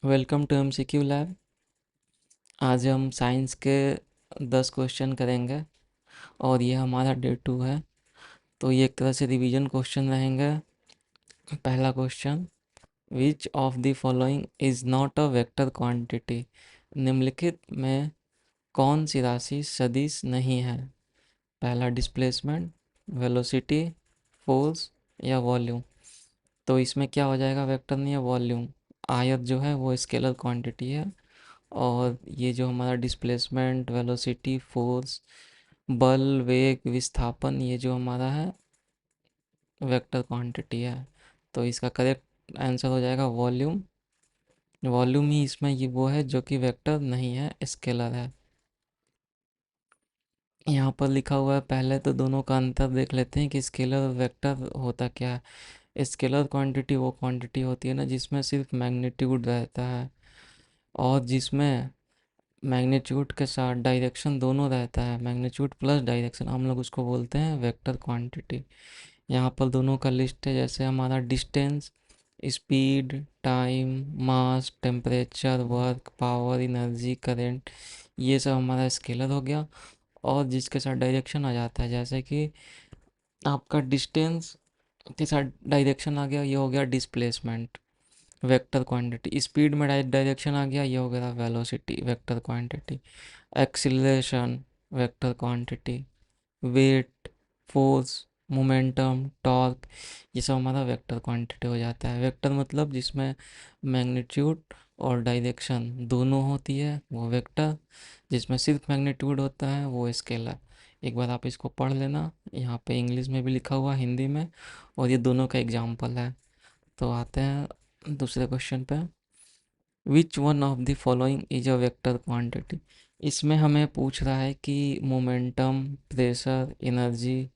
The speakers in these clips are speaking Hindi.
Welcome to MCQ lab. आज हम साइंस के 10 क्वेश्चन करेंगे और ये हमारा डे 2 है। तो ये एक तरह से रिवीजन क्वेश्चन रहेंगे। पहला question, which of the following is not a vector quantity. निम्नलिखित में कौन सी राशि सदिश नहीं है? पहला, डिस्प्लेसमेंट, वेलोसिटी, फोर्स या वॉल्यूम। तो इसमें क्या हो जाएगा? वेक्टर नहीं है, वॉल्यूम। आयत जो है वो स्केलर क्वांटिटी है और ये जो हमारा डिस्प्लेसमेंट, वेलोसिटी, फोर्स, बल, वेग, विस्थापन, ये जो हमारा है वेक्टर क्वांटिटी है। तो इसका करेक्ट आंसर हो जाएगा वॉल्यूम। वॉल्यूम ही इसमें ये वो है जो कि वेक्टर नहीं है, स्केलर है। यहाँ पर लिखा हुआ है, पहले तो दोनों का अंतर देख लेते हैं कि स्केलर और वेक्टर होता क्या है। स्केलर क्वांटिटी वो क्वांटिटी होती है ना जिसमें सिर्फ मैग्नीट्यूड रहता है और जिसमें मैग्नीट्यूड के साथ डायरेक्शन दोनों रहता है, मैग्नीट्यूड प्लस डायरेक्शन, हम लोग उसको बोलते हैं वेक्टर क्वांटिटी। यहाँ पर दोनों का लिस्ट है, जैसे हमारा distance, speed, time, mass, temperature, work, power, energy, current, ये सब हमारा स्केलर हो गया। और जिसके साथ डायरेक्शन आ जाता है, जैसे कि आपका डिस्टेंस के साथ डायरेक्शन आ गया, ये हो गया डिस्प्लेसमेंट, वेक्टर क्वांटिटी। स्पीड में डायरेक्शन आ गया, ये हो गया velocity, vector quantity. Acceleration, vector quantity. Weight, force, momentum, torque, ये सब हमारा वेक्टर क्वांटिटी हो जाता है। वेक्टर मतलब जिसमें मैग्नीट्यूड और डायरेक्शन दोनों होती है वो वेक्टर, जिसमें सिर्फ मैग्नीट्यूड होता है वो स्केलर। एक बार आप इसको पढ़ लेना, यहाँ पे इंग्लिश में भी लिखा हुआ, हिंदी में, और ये दोनों का एग्जाम्पल है। तो आते हैं दूसरे क्वेश्चन पे। Which one of the following is a vector quantity. इसमें हमें पूछ रहा है कि मोमेंटम, प्रेशर, एनर्जी,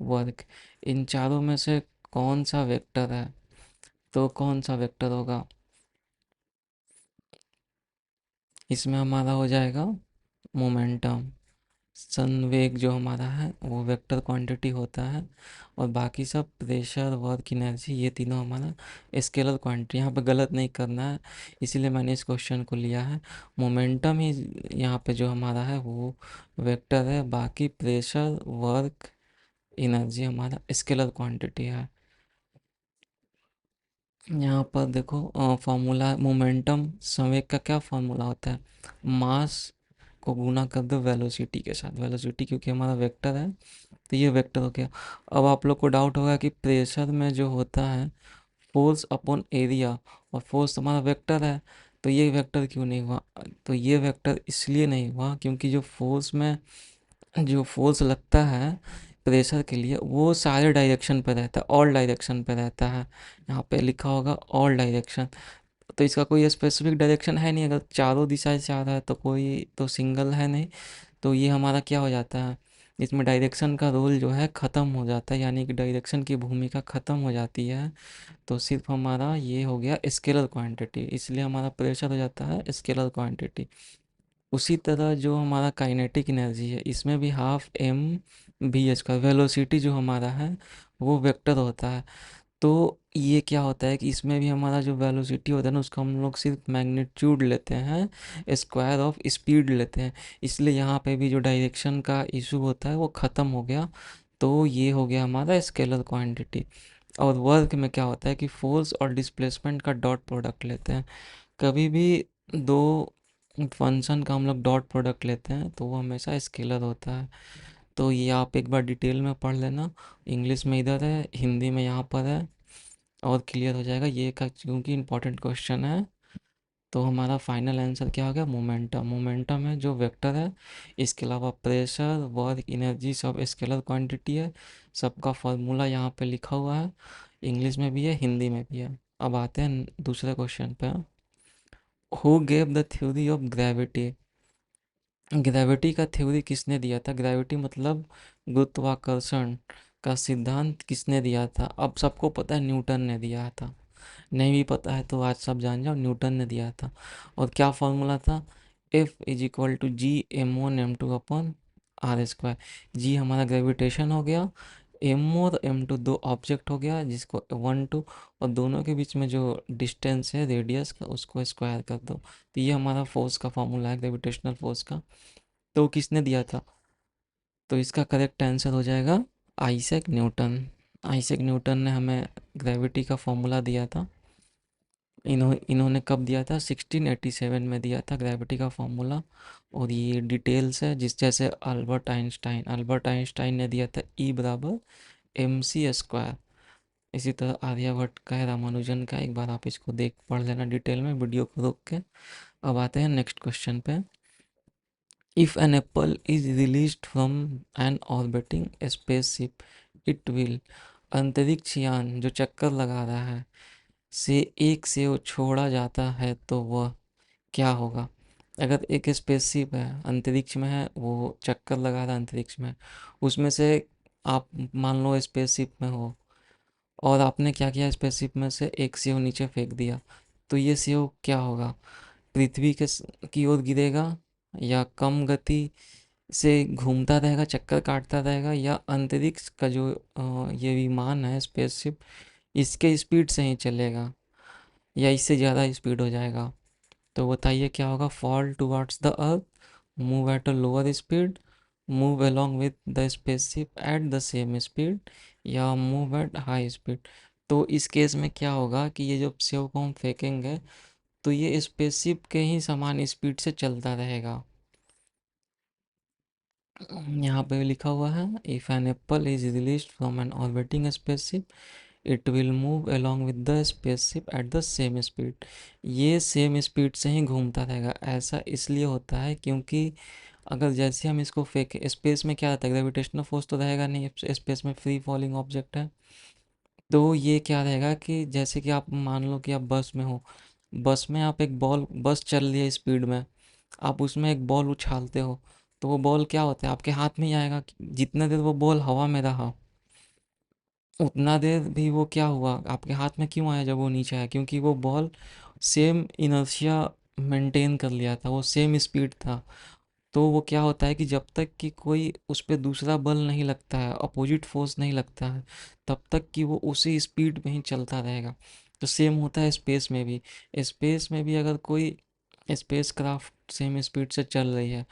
वर्क, इन चारों में से कौन सा वेक्टर है। तो कौन सा वेक्टर होगा? इसमें हमारा हो जाएगा मोमेंटम। संवेग जो हमारा है वो वेक्टर क्वांटिटी होता है और बाकी सब प्रेशर, वर्क, एनर्जी, ये तीनों हमारा स्केलर क्वांटिटी। यहाँ पे गलत नहीं करना है, इसीलिए मैंने इस क्वेश्चन को लिया है। मोमेंटम ही यहाँ पे जो हमारा है वो वेक्टर है, बाकी प्रेशर, वर्क, एनर्जी हमारा स्केलर क्वांटिटी है। यहाँ पर देखो फॉर्मूला, मोमेंटम संवेग का क्या फॉर्मूला होता है? मास को गुना कर दो वेलोसिटी के साथ। वेलोसिटी क्योंकि हमारा वेक्टर है तो ये वेक्टर हो गया। अब आप लोग को डाउट होगा कि प्रेशर में जो होता है फोर्स अपॉन एरिया, और फोर्स हमारा वेक्टर है, तो ये वेक्टर क्यों नहीं हुआ? तो ये वेक्टर इसलिए नहीं हुआ क्योंकि जो फोर्स लगता है प्रेशर के लिए वो सारे डायरेक्शन पे रहता है, ऑल डायरेक्शन पे रहता है। यहाँ पे लिखा होगा ऑल डायरेक्शन। तो इसका कोई स्पेसिफिक डायरेक्शन है नहीं, अगर चारों दिशाएं से आ रहा है तो कोई तो सिंगल है नहीं। तो ये हमारा क्या हो जाता है, इसमें डायरेक्शन का रोल जो है ख़त्म हो जाता है, यानी कि डायरेक्शन की भूमिका ख़त्म हो जाती है। तो सिर्फ हमारा ये हो गया स्केलर क्वांटिटी, इसलिए हमारा प्रेशर हो जाता है स्केलर क्वांटिटी। उसी तरह जो हमारा काइनेटिक एनर्जी है इसमें भी हाफ एम भी एच का, वेलोसिटी जो हमारा है वो वेक्टर होता है। तो ये क्या होता है कि इसमें भी हमारा जो वेलोसिटी होता है ना उसका हम लोग सिर्फ मैग्नीट्यूड लेते हैं, स्क्वायर ऑफ स्पीड लेते हैं। इसलिए यहाँ पे भी जो डायरेक्शन का इशू होता है वो ख़त्म हो गया। तो ये हो गया हमारा स्केलर क्वांटिटी। और वर्क में क्या होता है कि फोर्स और डिस्प्लेसमेंट का डॉट प्रोडक्ट लेते हैं। कभी भी दो फंक्शन का हम लोग डॉट प्रोडक्ट लेते हैं तो वो हमेशा स्केलर होता है। तो ये आप एक बार डिटेल में पढ़ लेना, इंग्लिश में इधर है, हिंदी में यहाँ पर है, और क्लियर हो जाएगा ये का, क्योंकि इंपॉर्टेंट क्वेश्चन है। तो हमारा फाइनल आंसर क्या हो गया? मोमेंटम। मोमेंटम है जो वेक्टर है। इसके अलावा प्रेशर, वर्क, एनर्जी सब स्केलर क्वांटिटी है। सबका फॉर्मूला यहाँ पे लिखा हुआ है, इंग्लिश में भी है, हिंदी में भी है। अब आते हैं दूसरे क्वेश्चन पे। Who gave the theory of gravity. Gravity का थ्योरी किसने दिया था? ग्रेविटी मतलब गुरुत्वाकर्षण का सिद्धांत किसने दिया था? अब सबको पता है न्यूटन ने दिया था, नहीं भी पता है तो आज सब जान जाओ, न्यूटन ने दिया था। और क्या फॉर्मूला था? F is equal to G M one M two upon R square. G हमारा ग्रेविटेशन हो गया, एम और एम टू दो ऑब्जेक्ट हो गया जिसको वन टू, और दोनों के बीच में जो डिस्टेंस है रेडियस का उसको स्क्वायर कर दो। तो ये हमारा फोर्स का फॉर्मूला है, ग्रेविटेशनल फोर्स का। तो किसने दिया था? तो इसका करेक्ट आंसर हो जाएगा आइजैक न्यूटन। आइजैक न्यूटन ने हमें ग्रेविटी का फॉर्मूला दिया था। इन्होंने कब दिया था? 1687 में दिया था ग्रेविटी का फॉर्मूला। और ये डिटेल्स है जिस जैसे अल्बर्ट आइंस्टाइन ने दिया था ई बराबर एम सी स्क्वायर। इसी तरह आर्यभट्ट का है, रामानुजन का, एक बार आप इसको देख पढ़ लेना डिटेल में वीडियो को रोक के। अब आते हैं नेक्स्ट क्वेश्चन पे। If an apple is released from an orbiting spaceship it will, अंतरिक्ष यान जो चक्कर लगा रहा है से एक सेव छोड़ा जाता है तो वह क्या होगा? अगर एक स्पेसशिप है, अंतरिक्ष में है, वो चक्कर लगा रहा है अंतरिक्ष में, उसमें से आप मान लो स्पेसशिप में हो और आपने क्या किया, स्पेसशिप में से एक सेव नीचे फेंक दिया, तो ये सेव क्या होगा? पृथ्वी की ओर गिरेगा, या कम गति से घूमता रहेगा, चक्कर काटता रहेगा, या अंतरिक्ष का जो ये विमान है स्पेसशिप, इसके स्पीड से ही चलेगा, या इससे ज़्यादा स्पीड हो जाएगा? तो बताइए क्या होगा? Fall towards the earth, move at a lower speed, move along with the spaceship at the same speed, या मूव एट हाई स्पीड। तो इस केस में क्या होगा कि ये जो सेव को हम फेंकेंगे तो ये स्पेसशिप के ही समान स्पीड से चलता रहेगा। यहाँ पे लिखा हुआ है if an apple is released from an orbiting spaceship it will move along with the spaceship at the same speed. ये सेम स्पीड से ही घूमता रहेगा। ऐसा इसलिए होता है क्योंकि अगर जैसे हम इसको फेंके, स्पेस में क्या रहता है, ग्रेविटेशनल फोर्स तो रहेगा नहीं, स्पेस में फ्री फॉलिंग ऑब्जेक्ट है। तो ये क्या रहेगा कि जैसे कि आप मान लो कि आप बस में हो, बस में आप एक बॉल, बस चल रही है स्पीड में, आप उसमें एक बॉल उछालते हो, तो वो बॉल क्या होता है, आपके हाथ में ही आएगा। जितना देर वो बॉल हवा में रहा उतना देर भी वो क्या हुआ, आपके हाथ में क्यों आया जब वो नीचे आया? क्योंकि वो बॉल सेम इनर्शिया मेंटेन कर लिया था, वो सेम स्पीड था। तो वो क्या होता है कि जब तक कि कोई उस पे दूसरा बल नहीं लगता है, अपोजिट फोर्स नहीं लगता है, तब तक कि वो उसी स्पीड में ही चलता रहेगा। तो सेम होता है स्पेस में भी। स्पेस में भी अगर कोई स्पेस क्राफ्ट सेम स्पीड से चल रही है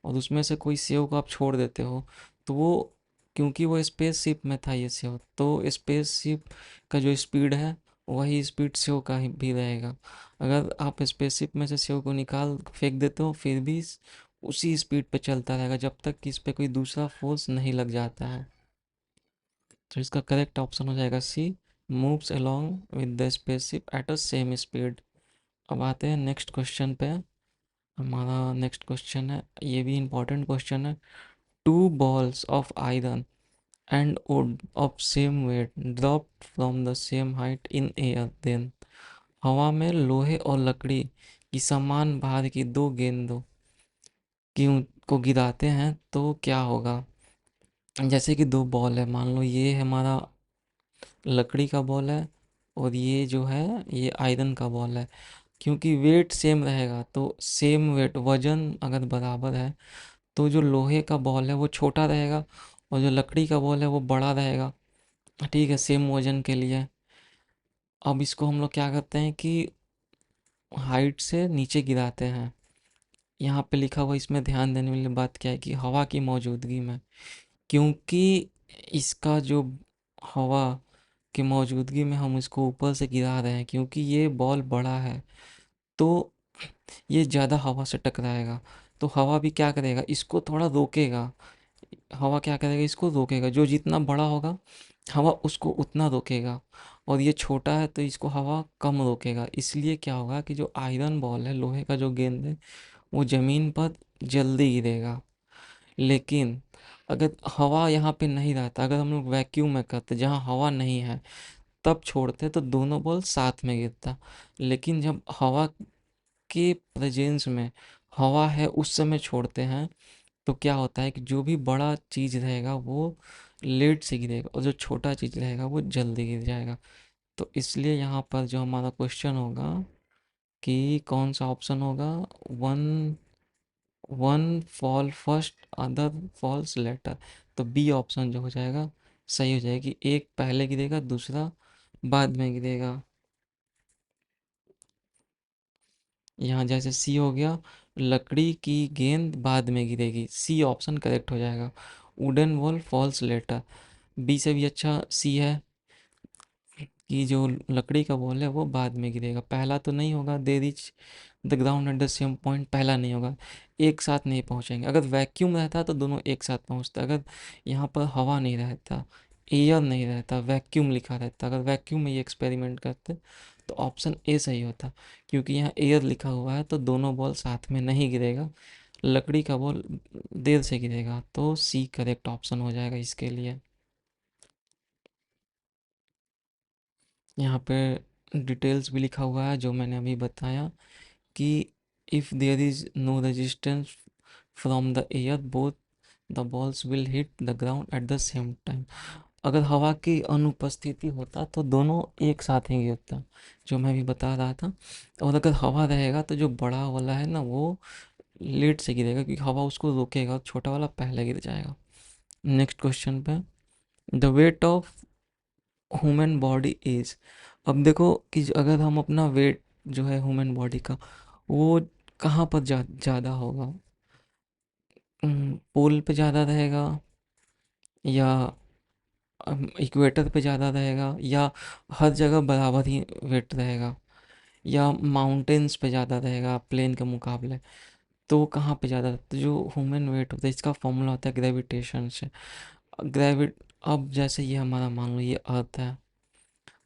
और उसमें से कोई सेव को आप छोड़ देते हो, तो वो, क्योंकि वो स्पेस शिप में था ये सेव, तो स्पेस शिप का जो स्पीड है वही स्पीड सेव का ही भी रहेगा। अगर आप स्पेसशिप में से सेव को निकाल फेंक देते हो फिर भी उसी स्पीड पे चलता रहेगा जब तक कि इस पे कोई दूसरा फोर्स नहीं लग जाता है। तो इसका करेक्ट ऑप्शन हो जाएगा C, moves along with the spaceship at a same speed. अब आते हैं नेक्स्ट क्वेश्चन पे। हमारा नेक्स्ट क्वेश्चन है, ये भी इम्पोर्टेंट क्वेश्चन है। Two balls of iron and wood of same weight dropped from the same height in air, then हवा में लोहे और लकड़ी की समान भार की दो गेंदों की को गिराते हैं तो क्या होगा? जैसे कि दो बॉल है, मान लो ये हमारा लकड़ी का बॉल है और ये जो है ये आयरन का बॉल है। क्योंकि वेट सेम रहेगा तो सेम वेट, वजन अगर बराबर है तो जो लोहे का बॉल है वो छोटा रहेगा और जो लकड़ी का बॉल है वो बड़ा रहेगा। ठीक है, सेम वजन के लिए। अब इसको हम लोग क्या करते हैं कि हाइट से नीचे गिराते हैं। यहाँ पे लिखा हुआ, इसमें ध्यान देने वाली बात क्या है कि हवा की मौजूदगी में, क्योंकि इसका जो हवा की मौजूदगी में हम इसको ऊपर से गिरा रहे हैं, क्योंकि ये बॉल बड़ा है तो ये ज़्यादा हवा से टकराएगा। तो हवा भी क्या करेगा, इसको थोड़ा रोकेगा। हवा क्या करेगा, इसको रोकेगा। जो जितना बड़ा होगा हवा उसको उतना रोकेगा, और ये छोटा है तो इसको हवा कम रोकेगा। इसलिए क्या होगा कि जो आयरन बॉल है, लोहे का जो गेंद है, वो ज़मीन पर जल्दी गिरेगा। लेकिन अगर हवा यहाँ पे नहीं रहता, अगर हम लोग वैक्यूम में करते जहाँ हवा नहीं है तब छोड़ते तो दोनों बॉल साथ में गिरता। लेकिन जब हवा के प्रेजेंस में हवा है उस समय छोड़ते हैं तो क्या होता है कि जो भी बड़ा चीज़ रहेगा वो लेट से गिरेगा और जो छोटा चीज़ रहेगा वो जल्दी गिर जाएगा। तो इसलिए यहाँ पर जो हमारा क्वेश्चन होगा कि कौन सा ऑप्शन होगा, one one fall first other falls later. तो बी ऑप्शन जो हो जाएगा सही हो जाएगी। एक पहले गिरेगा, दूसरा बाद में गिरेगा। यहाँ जैसे सी हो गया, लकड़ी की गेंद बाद में गिरेगी, सी ऑप्शन करेक्ट हो जाएगा। Wooden ball falls later, B से भी अच्छा सी है कि जो लकड़ी का बॉल है वो बाद में गिरेगा। पहला तो नहीं होगा, they reach the ground at the same point, पहला नहीं होगा, एक साथ नहीं पहुंचेंगे। अगर वैक्यूम रहता तो दोनों एक साथ पहुंचता। अगर यहाँ पर हवा नहीं रहता, एयर नहीं रहता, वैक्यूम लिखा रहता, अगर वैक्यूम में ये एक्सपेरिमेंट करते तो ऑप्शन ए सही होता। क्योंकि यहाँ एयर लिखा हुआ है तो दोनों बॉल साथ में नहीं गिरेगा, लकड़ी का बॉल देर से गिरेगा, तो सी करेक्ट ऑप्शन हो जाएगा इसके लिए। यहाँ पे डिटेल्स भी लिखा हुआ है जो मैंने अभी बताया कि if there is no resistance from the air both the balls will hit the ground at the same time. अगर हवा की अनुपस्थिति होता तो दोनों एक साथ ही गिरता, जो मैं भी बता रहा था। और अगर हवा रहेगा तो जो बड़ा वाला है ना वो लेट से गिरेगा, क्योंकि हवा उसको रोकेगा, छोटा वाला पहले गिर जाएगा। नेक्स्ट क्वेश्चन पे, the weight of human body is. अब देखो कि अगर हम अपना वेट जो है ह्यूमन बॉडी का, वो कहाँ पर ज़्यादा होगा। पोल पे ज़्यादा रहेगा, या इक्वेटर पे ज़्यादा रहेगा, या हर जगह बराबर ही वेट रहेगा, या माउंटेन्स पे ज़्यादा रहेगा प्लेन के मुकाबले। तो कहाँ पे ज़्यादा, तो जो ह्यूमन वेट होता है इसका फॉर्मूला होता है ग्रेविटेशन से। ग्रेविट अब जैसे ये हमारा मान लो ये अर्थ है,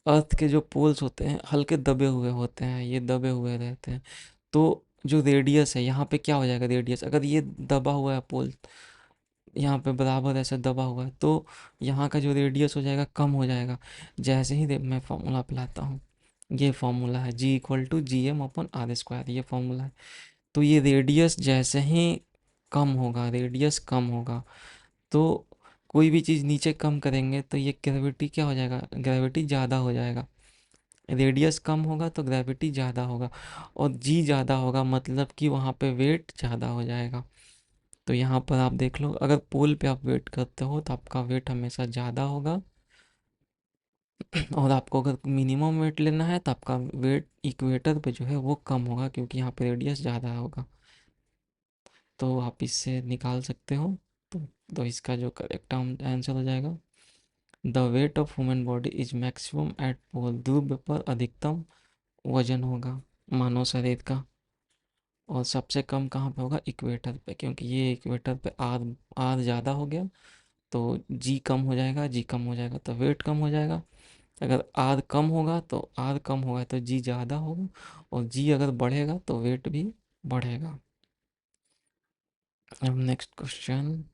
अर्थ के जो पोल्स होते हैं हल्के दबे हुए होते हैं, ये दबे हुए रहते हैं। तो जो रेडियस है यहाँ पे क्या हो जाएगा, रेडियस अगर ये दबा हुआ है पोल, यहाँ पे बराबर ऐसे दबा हुआ है, तो यहाँ का जो रेडियस हो जाएगा कम हो जाएगा। जैसे ही मैं फॉर्मूला पिलाता हूँ, ये फॉर्मूला है G equal to G M upon R square, ये फॉर्मूला है। तो ये रेडियस जैसे ही कम होगा, रेडियस कम होगा, तो कोई भी चीज़ नीचे कम करेंगे तो ये ग्रेविटी क्या हो जाएगा, ग्रेविटी ज़्यादा हो जाएगा। रेडियस कम होगा तो ग्रेविटी ज़्यादा होगा, और जी ज़्यादा होगा मतलब कि वहाँ पे वेट ज़्यादा हो जाएगा। तो यहाँ पर आप देख लो, अगर पोल पे आप वेट करते हो तो आपका वेट हमेशा ज़्यादा होगा, और आपको अगर मिनिमम वेट लेना है तो आपका वेट इक्वेटर पे जो है वो कम होगा, क्योंकि यहाँ पे रेडियस ज़्यादा होगा। तो आप इससे निकाल सकते हो। तो, तो इसका जो करेक्ट आंसर हो जाएगा, the weight of human body is maximum at pole, ध्रुव पर अधिकतम वजन होगा मानव शरीर का। और सबसे कम कहाँ पे होगा, इक्वेटर पे, क्योंकि ये इक्वेटर पे आर, आर ज़्यादा हो गया तो जी कम हो जाएगा, जी कम हो जाएगा तो वेट कम हो जाएगा। अगर आर कम होगा तो आर कम होगा तो जी ज़्यादा होगा, और जी अगर बढ़ेगा तो वेट भी बढ़ेगा। अब next question,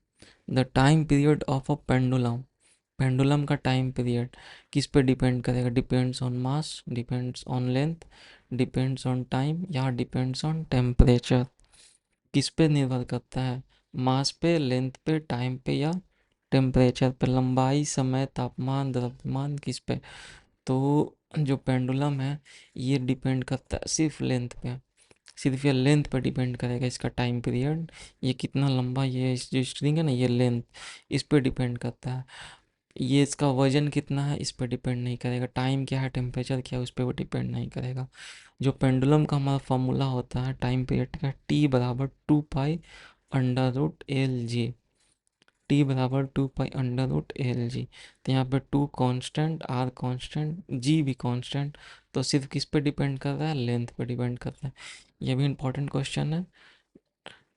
the time period of a pendulum, pendulum का टाइम पीरियड किस पे डिपेंड करेगा, depends on mass, depends on length, depends on time, या डिपेंड्स ऑन टेम्परेचर। किस पे निर्भर करता है, मास पे, लेंथ पे, टाइम पे, या टेम्परेचर पे, लंबाई, समय, तापमान, द्रव्यमान, किस पे। तो जो पेंडुलम है ये डिपेंड करता है सिर्फ लेंथ पे, सिर्फ ये लेंथ पे डिपेंड करेगा इसका टाइम पीरियड। ये कितना लंबा, ये जो स्ट्रिंग है ना ये लेंथ, इस पे डिपेंड करता है। ये इसका वजन कितना है इस पे डिपेंड नहीं करेगा, टाइम क्या है, टेम्परेचर क्या है, उस पर वो डिपेंड नहीं करेगा। जो पेंडुलम का हमारा फॉर्मूला होता है टाइम पीरियड का, टी बराबर 2 pi under root L g, T बराबर 2 pi under root L g. तो यहाँ पे two constant, R constant, g भी कांस्टेंट, तो सिर्फ किस पे डिपेंड कर रहा है, लेंथ पे डिपेंड कर रहा है। ये भी इंपॉर्टेंट क्वेश्चन है।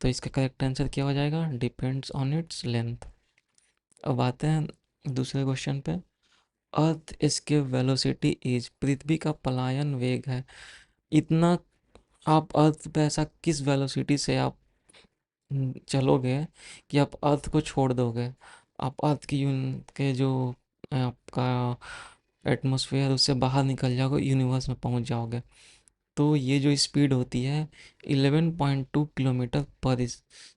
तो इसका करेक्ट आंसर क्या हो जाएगा, डिपेंड्स ऑन इट्स लेंथ। अब आते हैं दूसरे क्वेश्चन पे, अर्थ इसके वेलोसिटी इज, पृथ्वी का पलायन वेग है इतना। आप अर्थ पे ऐसा किस वेलोसिटी से आप चलोगे कि आप अर्थ को छोड़ दोगे, आप अर्थ की के जो आपका एटमॉस्फेयर उससे बाहर निकल जाओगे, यूनिवर्स में पहुंच जाओगे। तो ये जो स्पीड होती है 11.2 किलोमीटर पर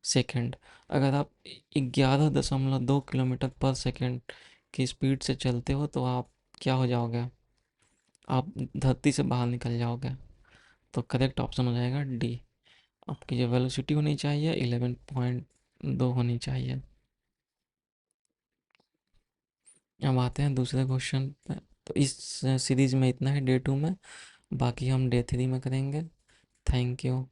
सेकेंड। अगर आप 11.2 किलोमीटर पर सेकेंड की स्पीड से चलते हो तो आप क्या हो जाओगे, आप धरती से बाहर निकल जाओगे। तो करेक्ट ऑप्शन हो जाएगा डी। आपकी जो वेलोसिटी होनी चाहिए 11.2 होनी चाहिए। अब आते हैं दूसरे क्वेश्चन पे। तो इस सीरीज में इतना है डे 2 में, बाकी हम डे 3 में करेंगे। Thank you.